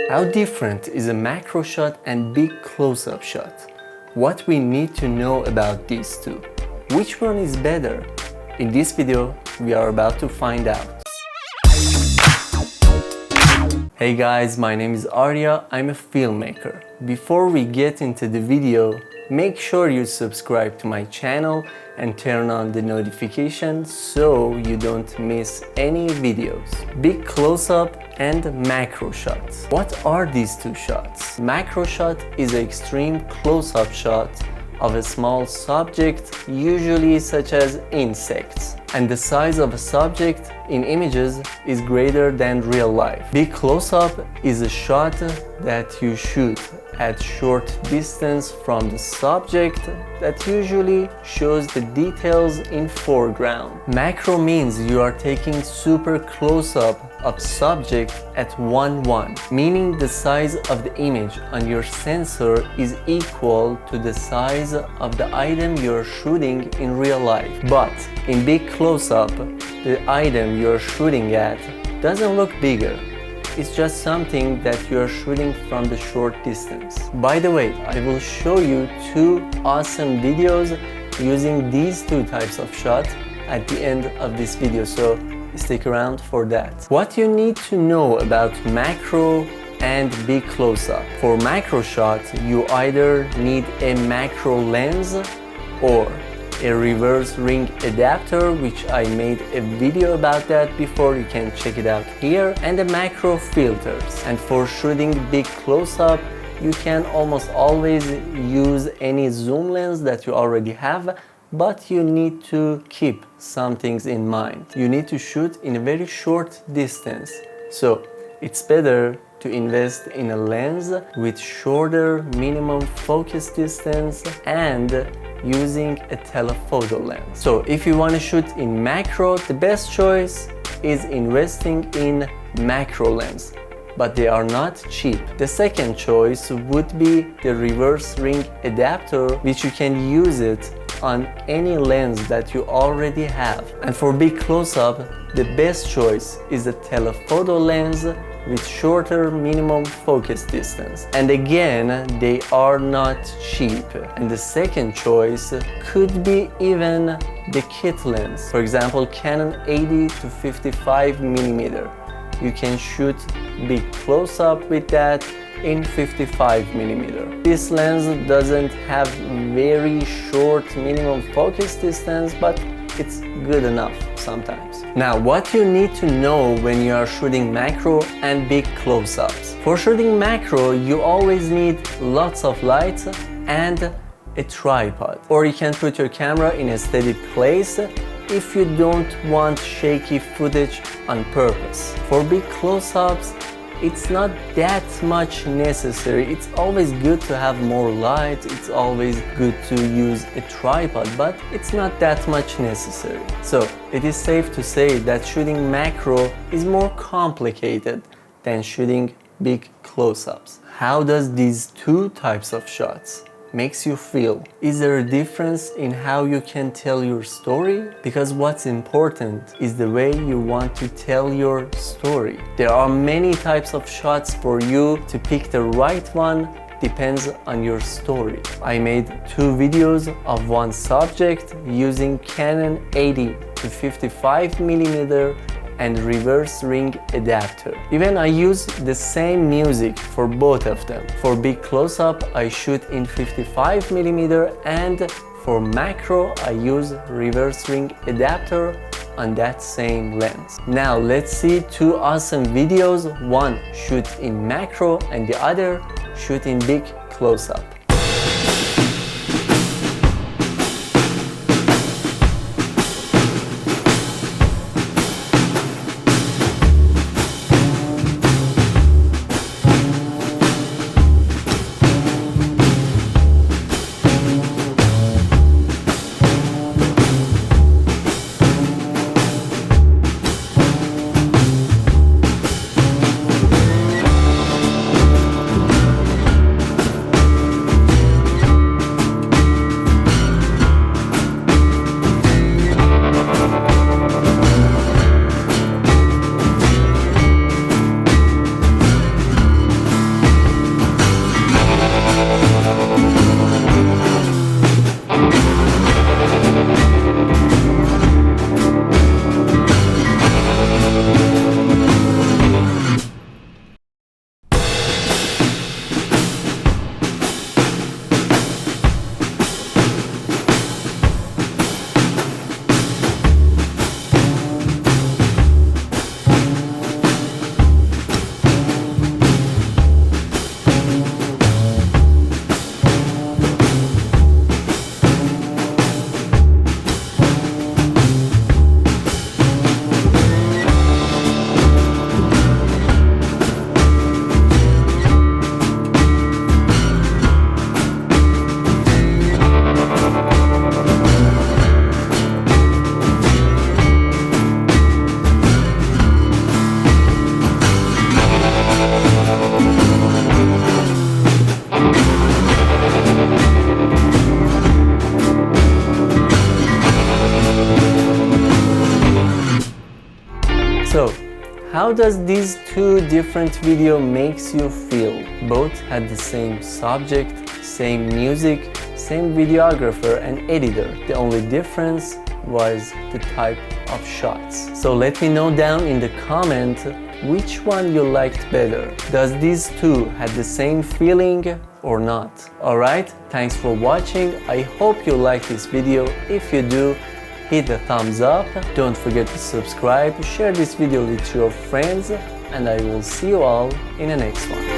How different is a macro shot and big close-up shot? What we need to know about these two? Which one is better? In this video, we are about to find out. Hey guys, my name is Aria, I'm a filmmaker. Before we get into the video, make sure you subscribe to my channel and turn on the notifications so you don't miss any videos. Big close-up and macro shots. What are these two shots? Macro shot is an extreme close-up shot of a small subject, usually such as insects, and the size of a subject in images is greater than real life. Big close-up is a shot that you shoot at short distance from the subject that usually shows the details in foreground. Macro means you are taking super close-up of subject at 1:1, meaning the size of the image on your sensor is equal to the size of the item you're shooting in real life. But in big close-up, the item you're shooting at doesn't look bigger. It's just something that you're shooting from the short distance. By the way, I will show you two awesome videos using these two types of shot at the end of this video, so stick around for that. What you need to know about macro and big close-up. For macro shot, you either need a macro lens or a reverse ring adapter, which I made a video about that before, you can check it out here, and the macro filters. And for shooting big close-up, you can almost always use any zoom lens that you already have, but you need to keep some things in mind. You need to shoot in a very short distance, so it's better to invest in a lens with shorter minimum focus distance and using a telephoto lens. So if you want to shoot in macro, the best choice is investing in macro lens, but they are not cheap. The second choice would be the reverse ring adapter, which you can use it on any lens that you already have. And for big close-up, the best choice is a telephoto lens with shorter minimum focus distance. And again, they are not cheap. And the second choice could be even the kit lens. For example, Canon 80 to 55 millimeter. You can shoot big close-up with that in 55 millimeter. This lens doesn't have very short minimum focus distance, but it's good enough sometimes. Now, what you need to know when you are shooting macro and big close-ups. For shooting macro, you always need lots of light and a tripod. Or you can put your camera in a steady place if you don't want shaky footage on purpose. For big close-ups, it's not that much necessary. It's always good to have more light, it's always good to use a tripod, but it's not that much necessary. So it is safe to say that shooting macro is more complicated than shooting big close-ups. How does these two types of shots makes you feel? Is there a difference in how you can tell your story? Because what's important is the way you want to tell your story. There are many types of shots for you. To pick the right one depends on your story. I made two videos of one subject using Canon 80 to 55 millimeter and reverse ring adapter. Even I use the same music for both of them. For big close-up, I shoot in 55 millimeter, and for macro, I use reverse ring adapter on that same lens. Now let's see two awesome videos. One shoot in macro and the other shoot in big close-up. How does these two different video makes you feel? Both had the same subject, same music, same videographer and editor. The only difference was the type of shots. So let me know down in the comment which one you liked better. Does these two had the same feeling or not? Alright, thanks for watching. I hope you liked this video. If you do, hit the thumbs up. Don't forget to subscribe, share this video with your friends, and I will see you all in the next one.